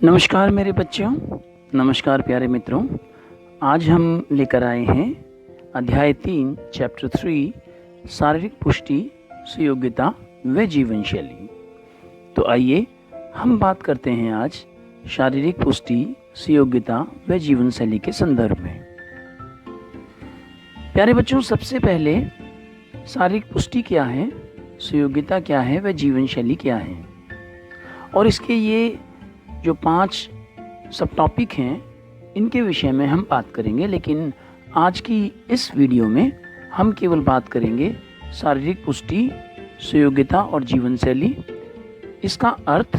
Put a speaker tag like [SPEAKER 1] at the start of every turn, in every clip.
[SPEAKER 1] नमस्कार मेरे बच्चों, नमस्कार प्यारे मित्रों। आज हम लेकर आए हैं अध्याय 3 चैप्टर 3 शारीरिक पुष्टि, सुयोग्यता व जीवन शैली। तो आइए हम बात करते हैं आज शारीरिक पुष्टि, सुयोग्यता व जीवन शैली के संदर्भ में। प्यारे बच्चों, सबसे पहले शारीरिक पुष्टि क्या है, सुयोग्यता क्या है व जीवन शैली क्या है, और इसके ये जो 5 सब टॉपिक हैं इनके विषय में हम बात करेंगे। लेकिन आज की इस वीडियो में हम केवल बात करेंगे शारीरिक पुष्टि, सुयोग्यता और जीवन शैली, इसका अर्थ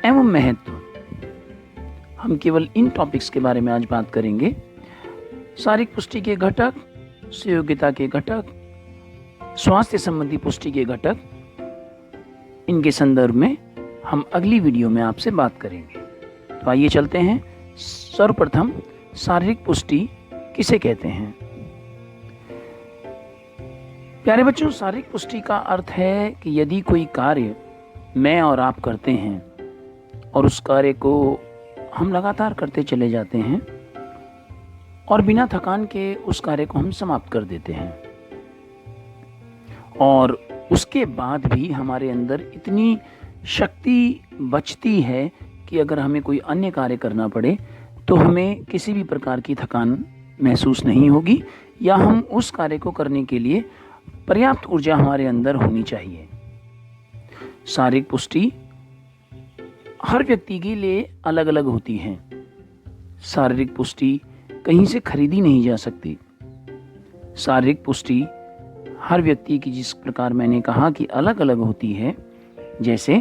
[SPEAKER 1] एवं महत्व। हम केवल इन टॉपिक्स के बारे में आज बात करेंगे। शारीरिक पुष्टि के घटक, सुयोग्यता के घटक, स्वास्थ्य संबंधी पुष्टि के घटक, इनके संदर्भ में हम अगली वीडियो में आपसे बात करेंगे। तो आइए चलते हैं। सर्वप्रथम शारीरिक पुष्टि किसे कहते हैं? प्यारे बच्चों, शारीरिक पुष्टि का अर्थ है कि यदि कोई कार्य मैं और आप करते हैं और उस कार्य को हम लगातार करते चले जाते हैं और बिना थकान के उस कार्य को हम समाप्त कर देते हैं, और उसके बाद भी हमारे अंदर इतनी शक्ति बचती है कि अगर हमें कोई अन्य कार्य करना पड़े तो हमें किसी भी प्रकार की थकान महसूस नहीं होगी, या हम उस कार्य को करने के लिए पर्याप्त ऊर्जा हमारे अंदर होनी चाहिए। शारीरिक पुष्टि हर व्यक्ति के लिए अलग अलग होती है। शारीरिक पुष्टि कहीं से खरीदी नहीं जा सकती। शारीरिक पुष्टि हर व्यक्ति की, जिस प्रकार मैंने कहा कि अलग अलग होती है, जैसे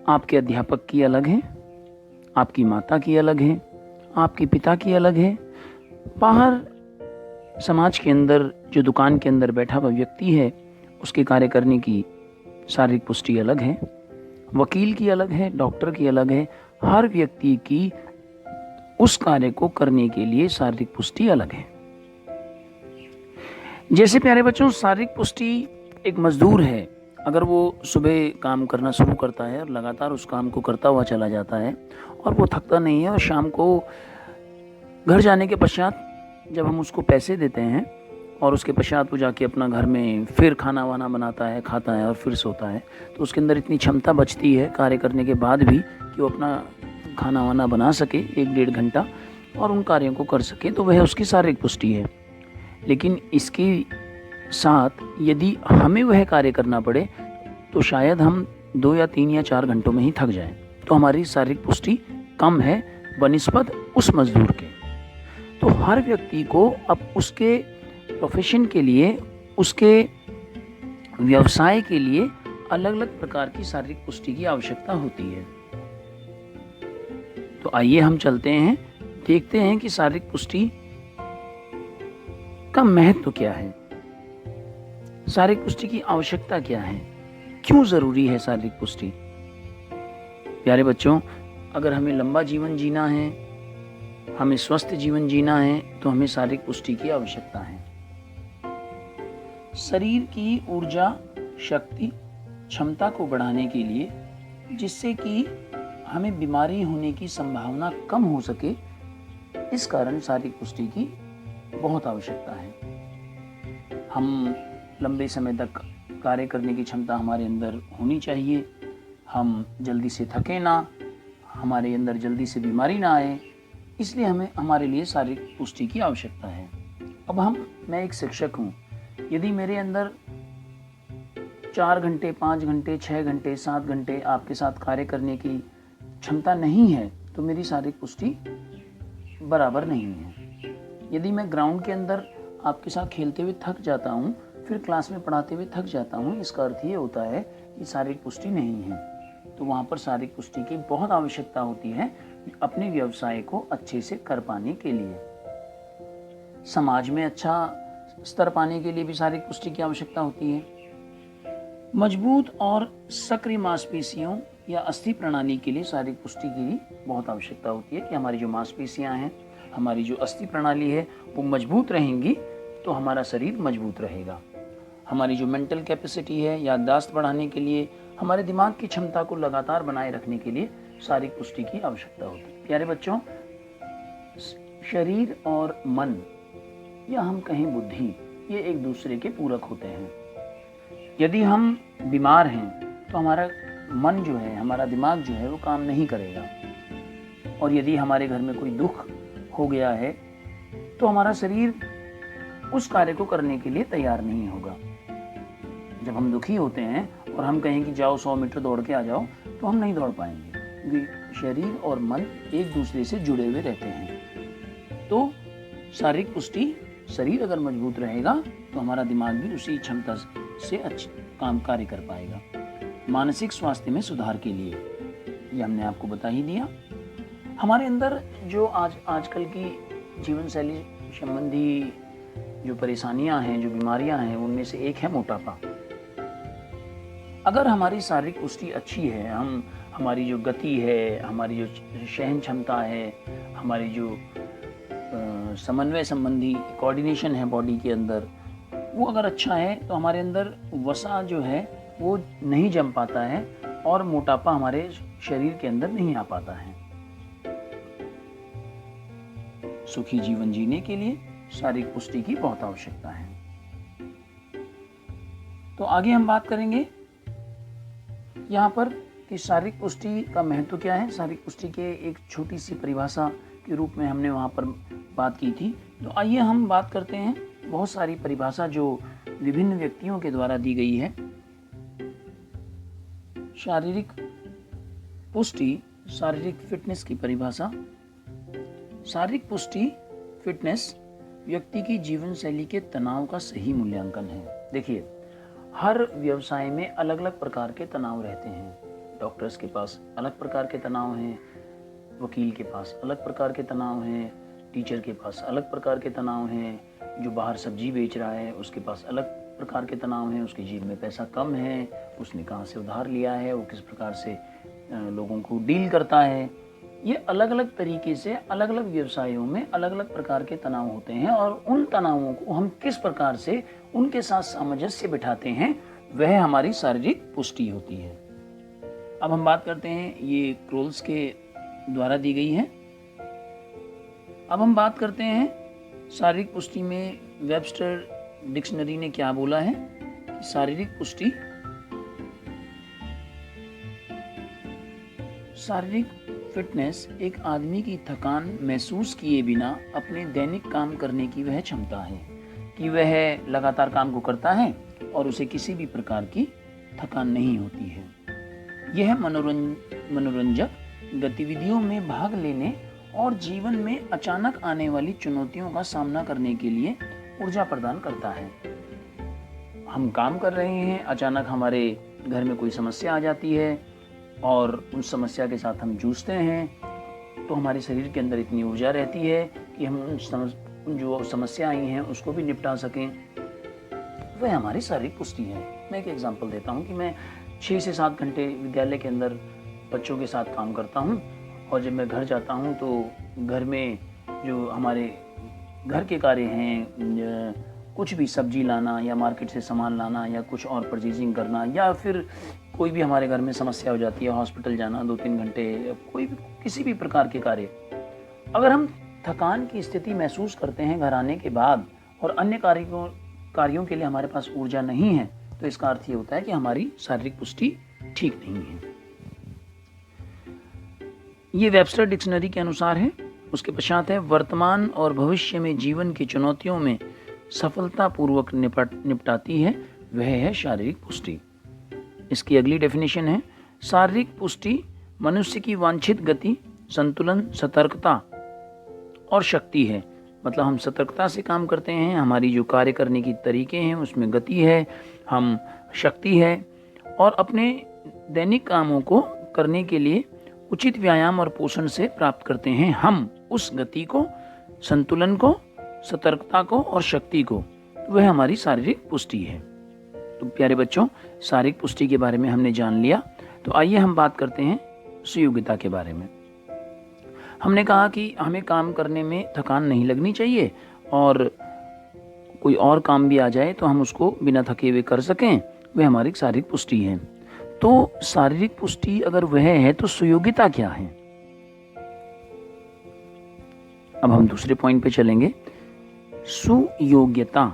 [SPEAKER 1] आपके अध्यापक की अलग है, आपकी माता की अलग है, आपके पिता की अलग है, बाहर समाज के अंदर जो दुकान के अंदर बैठा हुआ व्यक्ति है उसके कार्य करने की शारीरिक पुष्टि अलग है, वकील की अलग है, डॉक्टर की अलग है। हर व्यक्ति की उस कार्य को करने के लिए शारीरिक पुष्टि अलग है। जैसे प्यारे बच्चों, शारीरिक पुष्टि एक मजदूर है, अगर वो सुबह काम करना शुरू करता है और लगातार उस काम को करता हुआ चला जाता है और वो थकता नहीं है, और शाम को घर जाने के पश्चात जब हम उसको पैसे देते हैं और उसके पश्चात वो जाके अपना घर में फिर खाना वाना बनाता है, खाता है और फिर सोता है, तो उसके अंदर इतनी क्षमता बचती है कार्य करने के बाद भी कि वो अपना खाना वाना बना सके 1-1.5 घंटा और उन कार्यों को कर सके, तो वह उसकी शारीरिक पुष्टि है। लेकिन इसके साथ यदि हमें वह कार्य करना पड़े तो शायद हम 2 या 3 या 4 घंटों में ही थक जाएं, तो हमारी शारीरिक पुष्टि कम है बनिस्बत उस मजदूर के। तो हर व्यक्ति को अब उसके प्रोफेशन के लिए, उसके व्यवसाय के लिए अलग अलग प्रकार की शारीरिक पुष्टि की आवश्यकता होती है। तो आइए हम चलते हैं, देखते हैं कि शारीरिक पुष्टि का महत्व क्या है, शारीरिक पुष्टि की आवश्यकता क्या है, क्यों जरूरी है शारीरिक पुष्टि। प्यारे बच्चों, अगर हमें लंबा जीवन जीना है, हमें स्वस्थ जीवन जीना है, तो हमें शारीरिक पुष्टि की आवश्यकता है। शरीर की ऊर्जा, शक्ति, क्षमता को बढ़ाने के लिए, जिससे कि हमें बीमारी होने की संभावना कम हो सके, इस कारण शारीरिक पुष्टि की बहुत आवश्यकता है। हम लंबे समय तक कार्य करने की क्षमता हमारे अंदर होनी चाहिए, हम जल्दी से थके ना, हमारे अंदर जल्दी से बीमारी ना आए, इसलिए हमें हमारे लिए शारीरिक पुष्टि की आवश्यकता है। अब मैं एक शिक्षक हूँ, यदि मेरे अंदर 4 घंटे, 5 घंटे, 6 घंटे, 7 घंटे आपके साथ कार्य करने की क्षमता नहीं है, तो मेरी शारीरिक पुष्टि बराबर नहीं है। यदि मैं ग्राउंड के अंदर आपके साथ खेलते हुए थक जाता हूँ, फिर क्लास में पढ़ाते हुए थक जाता हूँ, इसका अर्थ ये होता है कि शारीरिक पुष्टि नहीं है। तो वहाँ पर शारीरिक पुष्टि की बहुत आवश्यकता होती है अपने व्यवसाय को अच्छे से कर पाने के लिए। समाज में अच्छा स्तर पाने के लिए भी शारीरिक पुष्टि की आवश्यकता होती है। मजबूत और सक्रिय मांसपेशियों या अस्थि प्रणाली के लिए शारीरिक पुष्टि की बहुत आवश्यकता होती है कि हमारी जो मांसपेशियां हैं, हमारी जो अस्थि प्रणाली है, वो मजबूत रहेंगी तो हमारा शरीर मजबूत रहेगा। हमारी जो मेंटल कैपेसिटी है, याददाश्त बढ़ाने के लिए हमारे दिमाग की क्षमता को लगातार बनाए रखने के लिए शारीरिक पुष्टि की आवश्यकता होती है। प्यारे बच्चों, शरीर और मन या हम कहें बुद्धि, ये एक दूसरे के पूरक होते हैं। यदि हम बीमार हैं तो हमारा मन जो है, हमारा दिमाग जो है वो काम नहीं करेगा, और यदि हमारे घर में कोई दुख हो गया है तो हमारा शरीर उस कार्य को करने के लिए तैयार नहीं होगा। जब हम दुखी होते हैं और हम कहें कि जाओ 100 मीटर दौड़ के आ जाओ, तो हम नहीं दौड़ पाएंगे, क्योंकि शरीर और मन एक दूसरे से जुड़े हुए रहते हैं। तो शारीरिक पुष्टि, शरीर अगर मजबूत रहेगा तो हमारा दिमाग भी उसी क्षमता से अच्छा कार्य कर पाएगा। मानसिक स्वास्थ्य में सुधार के लिए, ये हमने आपको बता ही दिया। हमारे अंदर जो आजकल की जीवन शैली संबंधी जो परेशानियां हैं, जो बीमारियां हैं, उनमें से एक है मोटापा। अगर हमारी शारीरिक पुष्टि अच्छी है, हमारी जो गति है, हमारी जो सहन क्षमता है, हमारी जो समन्वय संबंधी कोऑर्डिनेशन है बॉडी के अंदर, वो अगर अच्छा है तो हमारे अंदर वसा जो है वो नहीं जम पाता है और मोटापा हमारे शरीर के अंदर नहीं आ पाता है। सुखी जीवन जीने के लिए शारीरिक पुष्टि की बहुत आवश्यकता है। तो आगे हम बात करेंगे यहाँ पर कि शारीरिक पुष्टि का महत्व क्या है। शारीरिक पुष्टि के एक छोटी सी परिभाषा के रूप में हमने वहाँ पर बात की थी। तो आइए हम बात करते हैं, बहुत सारी परिभाषा जो विभिन्न व्यक्तियों के द्वारा दी गई है। शारीरिक पुष्टि, शारीरिक फिटनेस की परिभाषा। शारीरिक पुष्टि, फिटनेस व्यक्ति की जीवन शैली के तनाव का सही मूल्यांकन है। देखिए, हर व्यवसाय में अलग अलग प्रकार के तनाव रहते हैं। डॉक्टर्स के पास अलग प्रकार के तनाव हैं, वकील के पास अलग प्रकार के तनाव हैं, टीचर के पास अलग प्रकार के तनाव हैं, जो बाहर सब्जी बेच रहा है उसके पास अलग प्रकार के तनाव हैं, उसकी जेब में पैसा कम है, उसने कहाँ से उधार लिया है, वो किस प्रकार से लोगों को डील करता है। ये अलग अलग तरीके से अलग अलग व्यवसायों में अलग अलग प्रकार के तनाव होते हैं, और उन तनावों को हम किस प्रकार से उनके साथ सामंजस्य बिठाते हैं, वह हमारी शारीरिक पुष्टि होती है। अब हम बात करते हैं, ये क्रोल्स के द्वारा दी गई है। अब हम बात करते हैं शारीरिक पुष्टि में वेबस्टर डिक्शनरी ने क्या बोला है कि शारीरिक पुष्टि, शारीरिक फिटनेस एक आदमी की थकान महसूस किए बिना अपने दैनिक काम करने की वह क्षमता है कि वह लगातार काम को करता है और उसे किसी भी प्रकार की थकान नहीं होती है। यह मनोरंजक गतिविधियों में भाग लेने और जीवन में अचानक आने वाली चुनौतियों का सामना करने के लिए ऊर्जा प्रदान करता है। हम काम कर रहे हैं, अचानक हमारे घर में कोई समस्या आ जाती है और उस समस्या के साथ हम जूझते हैं, तो हमारे शरीर के अंदर इतनी ऊर्जा रहती है कि हम उन जो समस्या आई हैं उसको भी निपटा सकें। वह हमारी शारीरिक पुष्टि है। मैं एक एग्जांपल देता हूँ कि मैं 6 से 7 घंटे विद्यालय के अंदर बच्चों के साथ काम करता हूँ, और जब मैं घर जाता हूँ तो घर में जो हमारे घर के कार्य हैं, कुछ भी सब्जी लाना या मार्केट से सामान लाना या कुछ और परचेजिंग करना, या फिर कोई भी हमारे घर में समस्या हो जाती है, हॉस्पिटल जाना 2-3 घंटे, कोई भी किसी भी प्रकार के कार्य, अगर हम थकान की स्थिति महसूस करते हैं घर आने के बाद और अन्य कार्यों के लिए हमारे पास ऊर्जा नहीं है, तो इसका अर्थ ये होता है कि हमारी शारीरिक पुष्टि ठीक नहीं है। ये वेबस्टर डिक्शनरी के अनुसार है। उसके पश्चात है, वर्तमान और भविष्य में जीवन की चुनौतियों में सफलतापूर्वक निपटाती है, वह है शारीरिक पुष्टि। इसकी अगली डेफिनेशन है, शारीरिक पुष्टि मनुष्य की वांछित गति, संतुलन, सतर्कता और शक्ति है। मतलब हम सतर्कता से काम करते हैं, हमारी जो कार्य करने की तरीके हैं उसमें गति है, हम शक्ति है, और अपने दैनिक कामों को करने के लिए उचित व्यायाम और पोषण से प्राप्त करते हैं हम उस गति को, संतुलन को, सतर्कता को और शक्ति को। वह हमारी शारीरिक पुष्टि है। तो प्यारे बच्चों, शारीरिक पुष्टि के बारे में हमने जान लिया। तो आइए हम बात करते हैं सुयोग्यता के बारे में। हमने कहा कि हमें काम करने में थकान नहीं लगनी चाहिए, और कोई और काम भी आ जाए तो हम उसको बिना थके हुए कर सकें, वह हमारी शारीरिक पुष्टि है। तो शारीरिक पुष्टि अगर वह है तो सुयोग्यता क्या है? अब हम दूसरे पॉइंट पे चलेंगे। सुयोग्यता।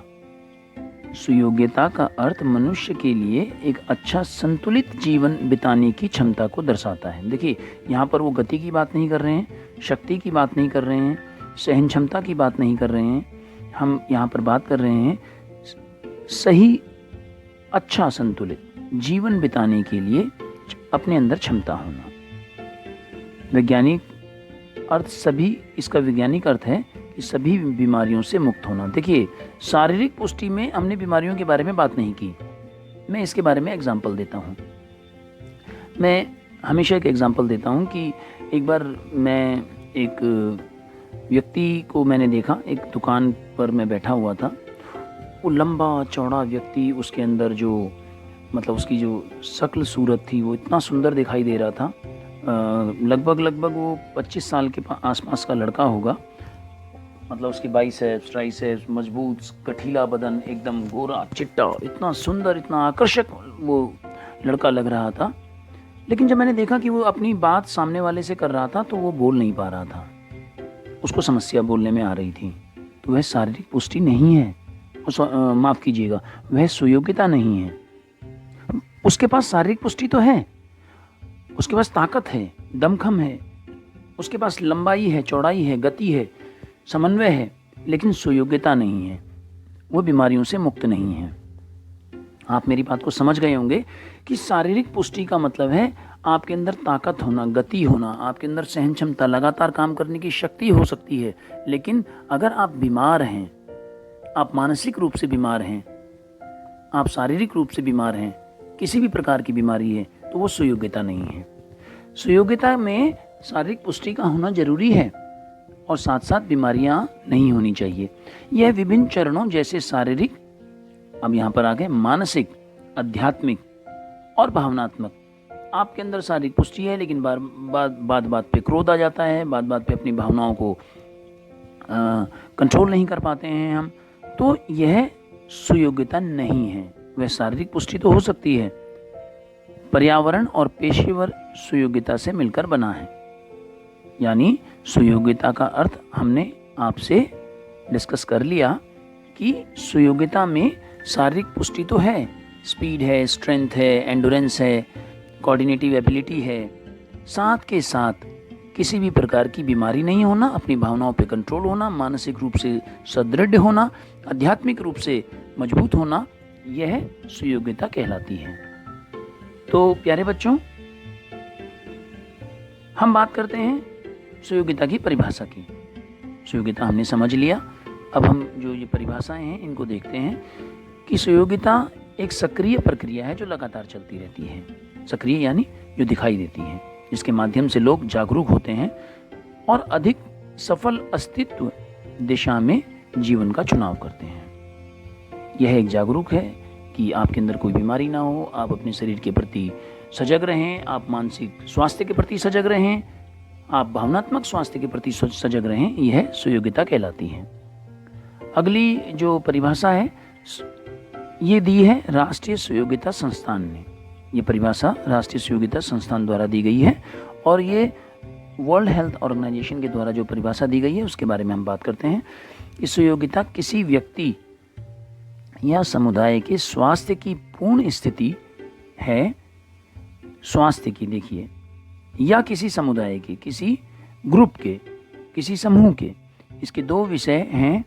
[SPEAKER 1] सुयोग्यता का अर्थ मनुष्य के लिए एक अच्छा संतुलित जीवन बिताने की क्षमता को दर्शाता है। देखिए, यहाँ पर वो गति की बात नहीं कर रहे हैं, शक्ति की बात नहीं कर रहे हैं, सहन क्षमता की बात नहीं कर रहे हैं। हम यहाँ पर बात कर रहे हैं सही, अच्छा संतुलित जीवन बिताने के लिए अपने अंदर क्षमता होना। वैज्ञानिक अर्थ सभी, इसका वैज्ञानिक अर्थ है कि सभी बीमारियों से मुक्त होना। देखिए, शारीरिक पुष्टि में हमने बीमारियों के बारे में बात नहीं की। मैं इसके बारे में एग्जाम्पल देता हूँ। मैं हमेशा एक एग्जाम्पल देता हूँ कि एक बार मैं एक व्यक्ति को मैंने देखा, एक दुकान पर मैं बैठा हुआ था। वो लंबा चौड़ा व्यक्ति, उसके अंदर जो मतलब उसकी जो शक्ल सूरत थी वो इतना सुंदर दिखाई दे रहा था। लगभग वो 25 साल के आसपास का लड़का होगा। मतलब उसकी बाइसेप्स, ट्राइसेप्स, मजबूत कठीला बदन, एकदम गोरा चिट्टा, इतना सुंदर, इतना आकर्षक वो लड़का लग रहा था। लेकिन जब मैंने देखा कि वो अपनी बात सामने वाले से कर रहा था तो वो बोल नहीं पा रहा था, उसको समस्या बोलने में आ रही थी। तो वह शारीरिक पुष्टि नहीं है, माफ़ कीजिएगा, वह सुयोग्यता नहीं है। उसके पास शारीरिक पुष्टि तो है, उसके पास ताकत है, दमखम है, उसके पास लंबाई है, चौड़ाई है, गति है, समन्वय है, लेकिन सुयोग्यता नहीं है। वो बीमारियों से मुक्त नहीं है। आप मेरी बात को समझ गए होंगे कि शारीरिक पुष्टि का मतलब है आपके अंदर ताकत होना, गति होना, आपके अंदर सहन क्षमता, लगातार काम करने की शक्ति हो सकती है। लेकिन अगर आप बीमार हैं, आप मानसिक रूप से बीमार हैं, आप शारीरिक रूप से बीमार हैं, किसी भी प्रकार की बीमारी है, तो वो सुयोग्यता नहीं है। सुयोग्यता में शारीरिक पुष्टि का होना जरूरी है और साथ साथ बीमारियां नहीं होनी चाहिए। यह विभिन्न चरणों जैसे शारीरिक, अब यहाँ पर आ गए मानसिक, आध्यात्मिक और भावनात्मक। आपके अंदर शारीरिक पुष्टि है, लेकिन बात बात पे क्रोध आ जाता है, बात बात पे अपनी भावनाओं को कंट्रोल नहीं कर पाते हैं हम, तो यह सुयोग्यता नहीं है। वह शारीरिक पुष्टि तो हो सकती है, पर्यावरण और पेशेवर सुयोग्यता से मिलकर बना है। यानी सुयोग्यता का अर्थ हमने आपसे डिस्कस कर लिया कि सुयोग्यता में शारीरिक पुष्टि तो है, स्पीड है, स्ट्रेंथ है, एंडोरेंस है, कोऑर्डिनेटिव एबिलिटी है, साथ के साथ किसी भी प्रकार की बीमारी नहीं होना, अपनी भावनाओं पे कंट्रोल होना, मानसिक रूप से सुदृढ़ होना, आध्यात्मिक रूप से मजबूत होना, यह सुयोग्यता कहलाती है। तो प्यारे बच्चों, हम बात करते हैं सुयोग्यता की परिभाषा की। सुयोग्यता हमने समझ लिया। अब हम जो ये परिभाषाएं हैं इनको देखते हैं कि सुयोग्यता एक सक्रिय प्रक्रिया है जो लगातार चलती रहती है। सक्रिय यानी जो दिखाई देती है, जिसके माध्यम से लोग जागरूक होते हैं और अधिक सफल अस्तित्व दिशा में जीवन का चुनाव करते हैं। यह एक जागरूक है कि आपके अंदर कोई बीमारी ना हो, आप अपने शरीर के प्रति सजग रहें, आप मानसिक स्वास्थ्य के प्रति सजग रहें, आप भावनात्मक स्वास्थ्य के प्रति सजग रहें। यह सुयोग्यता कहलाती है। अगली जो परिभाषा है ये दी है राष्ट्रीय सुयोग्यता संस्थान ने। ये परिभाषा राष्ट्रीय सुयोग्यता संस्थान द्वारा दी गई है और ये वर्ल्ड हेल्थ ऑर्गेनाइजेशन के द्वारा जो परिभाषा दी गई है उसके बारे में हम बात करते हैं। इस सुयोग्यता किसी व्यक्ति या समुदाय के स्वास्थ्य की पूर्ण स्थिति है, स्वास्थ्य की देखिए, या किसी समुदाय के, किसी ग्रुप के, किसी समूह के। इसके दो विषय हैं।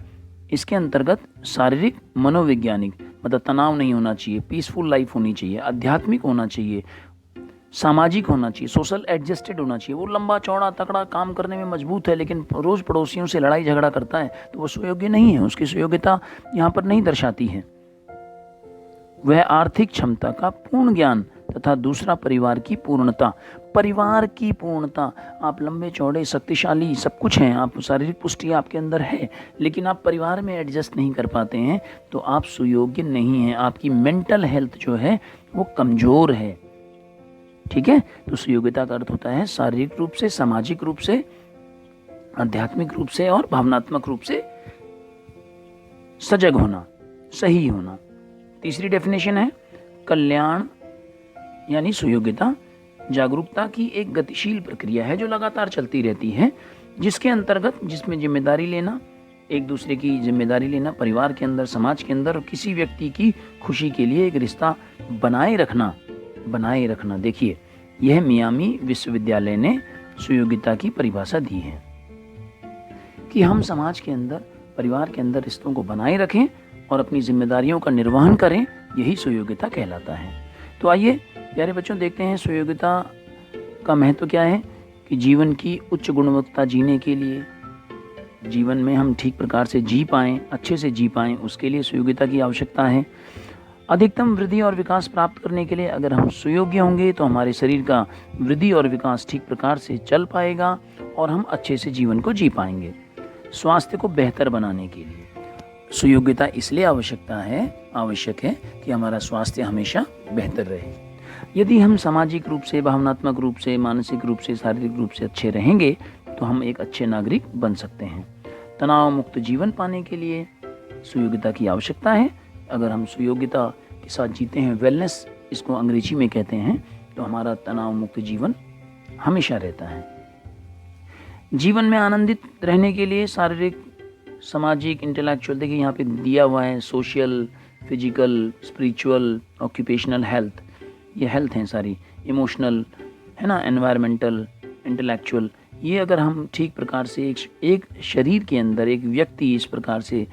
[SPEAKER 1] इसके अंतर्गत शारीरिक, मनोवैज्ञानिक, मतलब तनाव नहीं होना चाहिए, पीसफुल लाइफ होनी चाहिए, आध्यात्मिक होना चाहिए, सामाजिक होना चाहिए, सोशल एडजस्टेड होना चाहिए। वो लंबा चौड़ा तकड़ा काम करने में मजबूत है लेकिन रोज़ पड़ोसियों से लड़ाई झगड़ा करता है तो वो सुयोग्य नहीं है। उसकी सुयोग्यता यहाँ पर नहीं दर्शाती है। वह आर्थिक क्षमता का पूर्ण ज्ञान तथा दूसरा परिवार की पूर्णता। परिवार की पूर्णता, आप लंबे चौड़े शक्तिशाली सब कुछ हैं, आप शारीरिक पुष्टि आपके अंदर है, लेकिन आप परिवार में एडजस्ट नहीं कर पाते हैं तो आप सुयोग्य नहीं हैं। आपकी मेंटल हेल्थ जो है वो कमज़ोर है। ठीक है, तो सुयोग्यता का अर्थ होता है शारीरिक रूप से, सामाजिक रूप से, आध्यात्मिक रूप से और भावनात्मक रूप से सजग होना, सही होना। तीसरी डेफिनेशन है कल्याण यानी सुयोग्यता जागरूकता की एक गतिशील प्रक्रिया है जो लगातार चलती रहती है, जिसके अंतर्गत जिसमें जिम्मेदारी लेना, एक दूसरे की जिम्मेदारी लेना, परिवार के अंदर, समाज के अंदर और किसी व्यक्ति की खुशी के लिए एक रिश्ता बनाए रखना। देखिए, यह मियामी विश्वविद्यालय ने सुयोग्यता की परिभाषा दी है कि हम समाज के अंदर, परिवार के अंदर रिश्तों को बनाए रखें और अपनी जिम्मेदारियों का निर्वहन करें, यही सुयोग्यता कहलाता है। तो आइए प्यारे बच्चों, देखते हैं सुयोग्यता का महत्व क्या है कि जीवन की उच्च गुणवत्ता जीने के लिए, जीवन में हम ठीक प्रकार से जी पाएँ, अच्छे से जी पाएँ, उसके लिए सुयोग्यता की आवश्यकता है। अधिकतम वृद्धि और विकास प्राप्त करने के लिए अगर हम सुयोग्य होंगे तो हमारे शरीर का वृद्धि और विकास ठीक प्रकार से चल पाएगा और हम अच्छे से जीवन को जी पाएंगे। स्वास्थ्य को बेहतर बनाने के लिए सुयोग्यता इसलिए आवश्यक है कि हमारा स्वास्थ्य हमेशा बेहतर रहे। यदि हम सामाजिक रूप से, भावनात्मक रूप से, मानसिक रूप से, शारीरिक रूप से अच्छे रहेंगे तो हम एक अच्छे नागरिक बन सकते हैं। तनाव मुक्त जीवन पाने के लिए सुयोग्यता की आवश्यकता है। अगर हम सुयोग्यता के साथ जीते हैं, वेलनेस इसको अंग्रेजी में कहते हैं, तो हमारा तनाव मुक्त जीवन हमेशा रहता है। जीवन में आनंदित रहने के लिए शारीरिक, सामाजिक, इंटेलेक्चुअल, देखिए यहाँ पे दिया हुआ है, social, physical, spiritual, occupational health, ये हेल्थ हैं सारी, इमोशनल है ना, एनवायरमेंटल, इंटेलेक्चुअल। ये अगर हम ठीक प्रकार से एक शरीर के अंदर एक व्यक्ति इस प्रकार से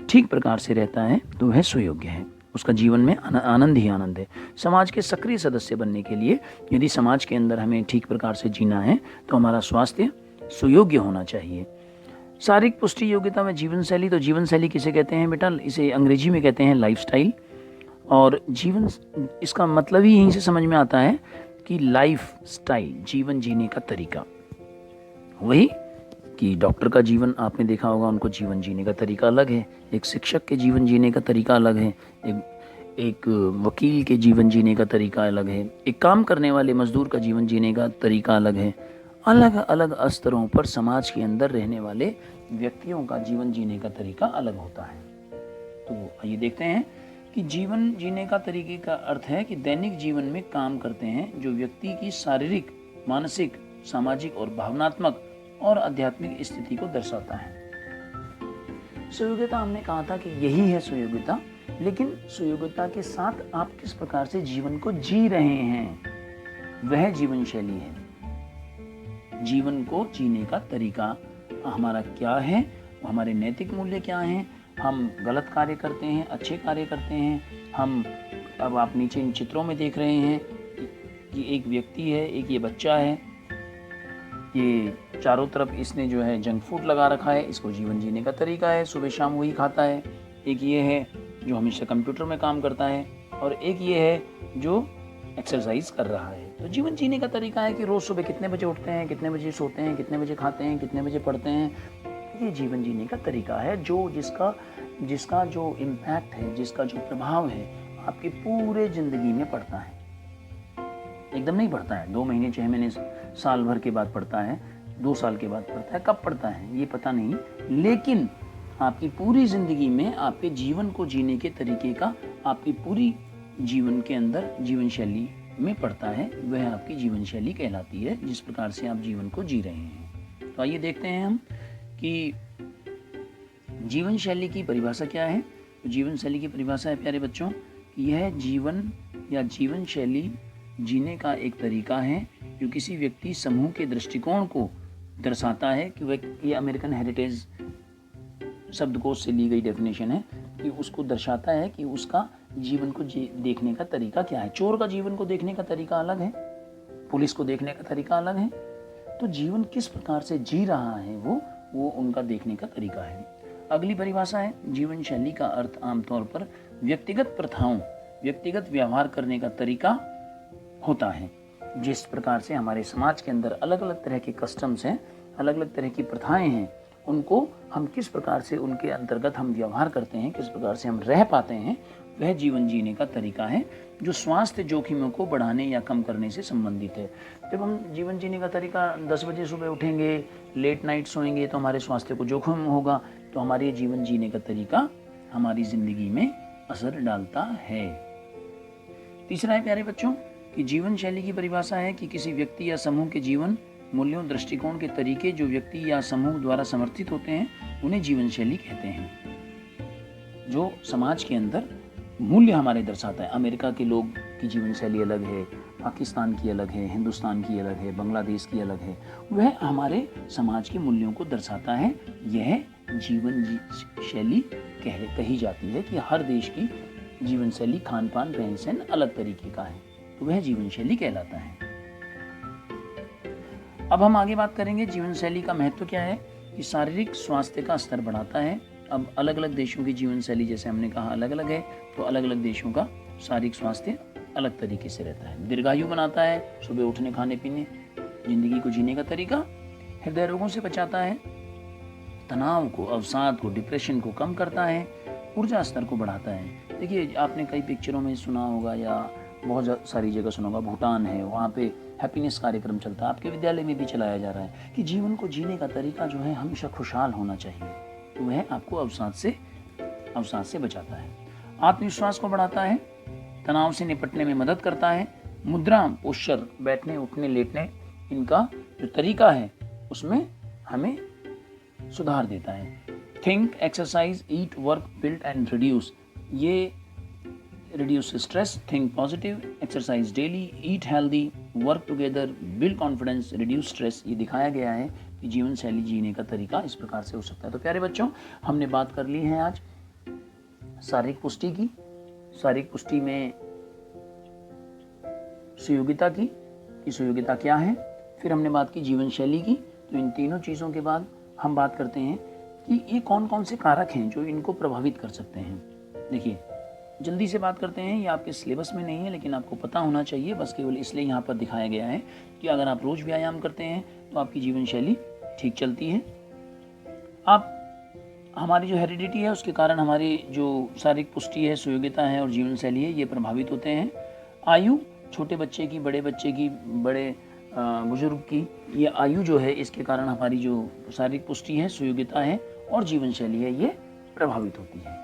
[SPEAKER 1] ठीक प्रकार से रहता है तो वह सुयोग्य है, उसका जीवन में आनंद ही आनंद है। समाज के सक्रिय सदस्य बनने के लिए यदि समाज के अंदर हमें ठीक प्रकार से जीना है तो हमारा स्वास्थ्य सुयोग्य होना चाहिए। शारीरिक पुष्टि योग्यता में जीवन शैली, तो जीवन शैली किसे कहते हैं बेटा, इसे अंग्रेजी में कहते हैं लाइफस्टाइल। और जीवन, इसका मतलब ही यहीं से समझ में आता है कि लाइफ स्टाइल, जीवन जीने का तरीका। वही कि डॉक्टर का जीवन आपने देखा होगा, उनको जीवन जीने का तरीका अलग है, एक शिक्षक के जीवन जीने का तरीका अलग है, एक वकील के जीवन जीने का तरीका अलग है, एक काम करने वाले मजदूर का जीवन जीने का तरीका अलग है। अलग अलग स्तरों पर समाज के अंदर रहने वाले व्यक्तियों का जीवन जीने का तरीका अलग होता है। तो आइए देखते हैं कि जीवन जीने का तरीके का अर्थ है कि दैनिक जीवन में काम करते हैं जो व्यक्ति की शारीरिक, मानसिक, सामाजिक और भावनात्मक और आध्यात्मिक स्थिति को दर्शाता है। सुयोग्यता, हमने कहा था कि यही है सुयोग्यता, लेकिन सुयोग्यता के साथ आप किस प्रकार से जीवन को जी रहे हैं, वह जीवन शैली है। जीवन को जीने का तरीका हमारा क्या है, हमारे नैतिक मूल्य क्या हैं, हम गलत कार्य करते हैं, अच्छे कार्य करते हैं। हम, अब आप नीचे इन चित्रों में देख रहे हैं कि एक व्यक्ति है, एक ये बच्चा है, ये चारों तरफ इसने जो है जंक फूड लगा रखा है, इसको जीवन जीने का तरीका है, सुबह शाम वही खाता है। एक ये है जो हमेशा कंप्यूटर में काम करता है, और एक ये है जो एक्सरसाइज कर रहा है। तो जीवन जीने का तरीका है कि रोज़ सुबह कितने बजे उठते हैं, कितने बजे सोते हैं, कितने बजे खाते हैं, कितने बजे पढ़ते हैं। ये जीवन जीने का तरीका है जो जिसका जो इम्पैक्ट है, जिसका जो प्रभाव है आपकी पूरे ज़िंदगी में पड़ता है। एकदम नहीं पड़ता है, 2 महीने, 6 महीने, साल भर के बाद पड़ता है, 2 साल के बाद पड़ता है, कब पड़ता है ये पता नहीं, लेकिन आपकी पूरी ज़िंदगी में आपके जीवन को जीने के तरीके का आपकी पूरी जीवन के अंदर जीवन शैली में पड़ता है। वह आपकी जीवन शैली कहलाती है, जिस प्रकार से आप जीवन को जी रहे हैं। तो आइए देखते हैं हम कि जीवन शैली की परिभाषा क्या है। तो जीवन शैली की परिभाषा है प्यारे बच्चों कि यह जीवन या जीवन शैली जीने का एक तरीका है जो किसी व्यक्ति समूह के दृष्टिकोण को दर्शाता है कि वह, ये अमेरिकन हेरिटेज शब्दकोश से ली गई डेफिनेशन है कि उसको दर्शाता है कि उसका जीवन को देखने का तरीका क्या है। चोर का जीवन को देखने का तरीका अलग है, पुलिस को देखने का तरीका अलग है। तो जीवन किस प्रकार से जी रहा है वो उनका देखने का तरीका है। अगली परिभाषा है, जीवन शैली का अर्थ आमतौर पर व्यक्तिगत प्रथाओं, व्यक्तिगत व्यवहार करने का तरीका होता है। जिस प्रकार से हमारे समाज के अंदर अलग अलग तरह के कस्टम्स हैं, अलग अलग तरह की प्रथाएं हैं, उनको हम किस प्रकार से उनके अंतर्गत हम व्यवहार करते हैं, किस प्रकार से हम रह पाते हैं, वह जीवन जीने का तरीका है जो स्वास्थ्य जोखिमों को बढ़ाने या कम करने से संबंधित है। जब हम जीवन जीने का तरीका 10 बजे सुबह उठेंगे, लेट नाइट सोएंगे तो हमारे स्वास्थ्य को जोखिम होगा। तो हमारे जीवन जीने का तरीका हमारी जिंदगी में असर डालता है। तीसरा है प्यारे बच्चों कि कि जीवन शैली की परिभाषा है कि किसी व्यक्ति या समूह के जीवन मूल्यों, दृष्टिकोण के तरीके जो व्यक्ति या समूह द्वारा समर्थित होते हैं उन्हें जीवन शैली कहते हैं। जो समाज के अंदर मूल्य हमारे दर्शाता है। अमेरिका के लोग की जीवन शैली अलग है, पाकिस्तान की अलग है, हिंदुस्तान की अलग है, बांग्लादेश की अलग है। वह हमारे समाज के मूल्यों को दर्शाता है। यह जीवन शैली कही जाती है कि हर देश की जीवन शैली, खान पान, रहन सहन अलग तरीके का है, तो वह जीवन शैली कहलाता है। अब हम आगे बात करेंगे जीवन शैली का महत्व क्या है कि शारीरिक स्वास्थ्य का स्तर बढ़ाता है। अब अलग अलग देशों की जीवन शैली, जैसे हमने कहा, अलग अलग है, तो अलग अलग देशों का शारीरिक स्वास्थ्य अलग तरीके से रहता है। दीर्घायु बनाता है, सुबह उठने, खाने पीने, जिंदगी को जीने का तरीका। हृदय रोगों से बचाता है, तनाव को, अवसाद को, डिप्रेशन को कम करता है, ऊर्जा स्तर को बढ़ाता है। देखिए, आपने कई पिक्चरों में सुना होगा या बहुत सारी जगह सुना होगा, भूटान है, वहाँ पे हैप्पीनेस कार्यक्रम चलता है, आपके विद्यालय में भी चलाया जा रहा है कि जीवन को जीने का तरीका जो है हमेशा खुशहाल होना चाहिए, तो वह आपको अवसाद से बचाता है। आत्मविश्वास को बढ़ाता है, तनाव से निपटने में मदद करता है। मुद्रा, पोस्चर, बैठने, उठने, लेटने, इनका जो तरीका है उसमें हमें सुधार देता है। Think, exercise, eat, work, build and reduce, ये reduce stress, think positive, exercise daily, eat healthy, work together, build confidence, reduce stress. ये दिखाया गया है कि जीवन शैली जीने का तरीका इस प्रकार से हो सकता है। तो प्यारे बच्चों, हमने बात कर ली है आज शारीरिक पुष्टि की, शारीरिक पुष्टि में सुयोग्यता की कि सुयोग्यता क्या है। फिर हमने बात की जीवन शैली की। तो इन तीनों चीज़ों के बाद हम बात करते हैं कि ये कौन कौन से कारक हैं जो इनको प्रभावित कर सकते हैं। देखिए, जल्दी से बात करते हैं, ये आपके सिलेबस में नहीं है लेकिन आपको पता होना चाहिए, बस केवल इसलिए यहाँ पर दिखाया गया है कि अगर आप रोज़ व्यायाम करते हैं तो आपकी जीवन शैली ठीक चलती है। आप हमारी जो हेरिडिटी है उसके कारण हमारी जो शारीरिक पुष्टि है, सुयोग्यता है और जीवन शैली है, ये प्रभावित होते हैं। आयु, छोटे बच्चे की, बड़े बच्चे की, बड़े बुजुर्ग की, ये आयु जो है इसके कारण हमारी जो शारीरिक पुष्टि है, सुयोग्यता है और जीवन शैली है, ये प्रभावित होती है।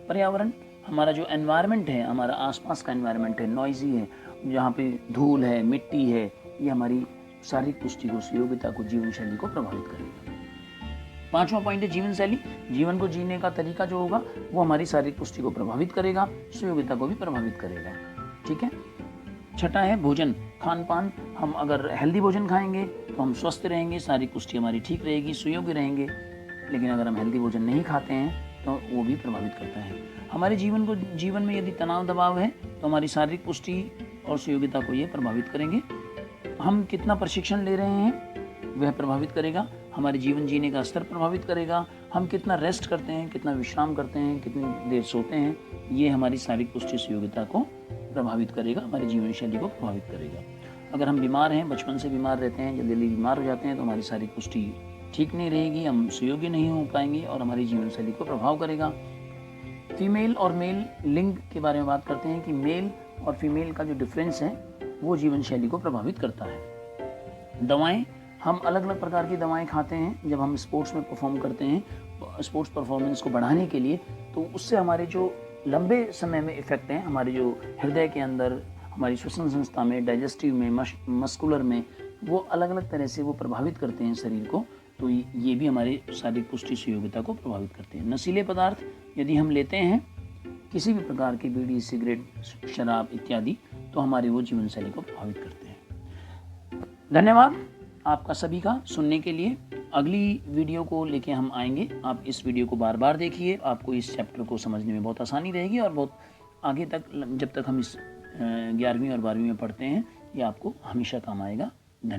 [SPEAKER 1] पर्यावरण, हमारा जो एनवायरनमेंट है, हमारा आसपास का एनवायरनमेंट है, नॉइजी है, जहाँ पे धूल है, मिट्टी है, ये हमारी शारीरिक पुष्टि को, सुयोग्यता को, जीवन शैली को प्रभावित करेगा। पांचवा पॉइंट है जीवन शैली। जीवन को जीने का तरीका जो होगा वो हमारी शारीरिक पुष्टि को प्रभावित करेगा, सुयोग्यता को भी प्रभावित करेगा। ठीक है। छठा है भोजन, खान पान। हम अगर हेल्दी भोजन खाएंगे तो हम स्वस्थ रहेंगे, शारीरिक पुष्टि हमारी ठीक रहेगी, सुयोग्य रहेंगे। लेकिन अगर हम हेल्दी भोजन नहीं खाते हैं तो वो भी प्रभावित करता है हमारे जीवन में। यदि तनाव दबाव है तो हमारी शारीरिक पुष्टि और सुयोग्यता को ये प्रभावित करेंगे। हम कितना प्रशिक्षण ले रहे हैं वह प्रभावित करेगा, हमारे जीवन जीने का स्तर प्रभावित करेगा। हम कितना रेस्ट करते हैं, कितना विश्राम करते हैं, कितनी देर सोते हैं, ये हमारी शारीरिक पुष्टि, सुयोग्यता को प्रभावित करेगा, हमारी जीवन शैली को प्रभावित करेगा। अगर हम बीमार हैं, बचपन से बीमार रहते हैं, जल्दी जल्दी बीमार हो जाते हैं, तो हमारी शारीरिक पुष्टि ठीक नहीं रहेगी, हम सुयोग्य नहीं हो पाएंगे और हमारी जीवन शैली को प्रभाव करेगा। फीमेल और मेल लिंग के बारे में बात करते हैं कि मेल और फीमेल का जो डिफरेंस है वो जीवन शैली को प्रभावित करता है। दवाएं, हम अलग अलग प्रकार की दवाएं खाते हैं जब हम स्पोर्ट्स में परफॉर्म करते हैं, स्पोर्ट्स परफॉर्मेंस को बढ़ाने के लिए, तो उससे हमारे जो लंबे समय में इफेक्ट हैं, हमारे जो हृदय के अंदर, हमारी श्वसन संस्था में, डाइजेस्टिव में, मस्कुलर में, वो अलग अलग तरह से वो प्रभावित करते हैं शरीर को। तो ये भी हमारी शारीरिक पुष्टि, सुयोग्यता को प्रभावित करते हैं। नशीले पदार्थ यदि हम लेते हैं, किसी भी प्रकार की बीड़ी, सिगरेट, शराब इत्यादि, तो हमारी वो जीवन शैली को प्रभावित करते हैं। धन्यवाद आपका सभी का सुनने के लिए। अगली वीडियो को लेके हम आएंगे। आप इस वीडियो को बार बार देखिए, आपको इस चैप्टर को समझने में बहुत आसानी रहेगी और बहुत आगे तक, जब तक हम इस 11वीं और 12वीं में पढ़ते हैं, ये आपको हमेशा काम आएगा। धन्यवाद।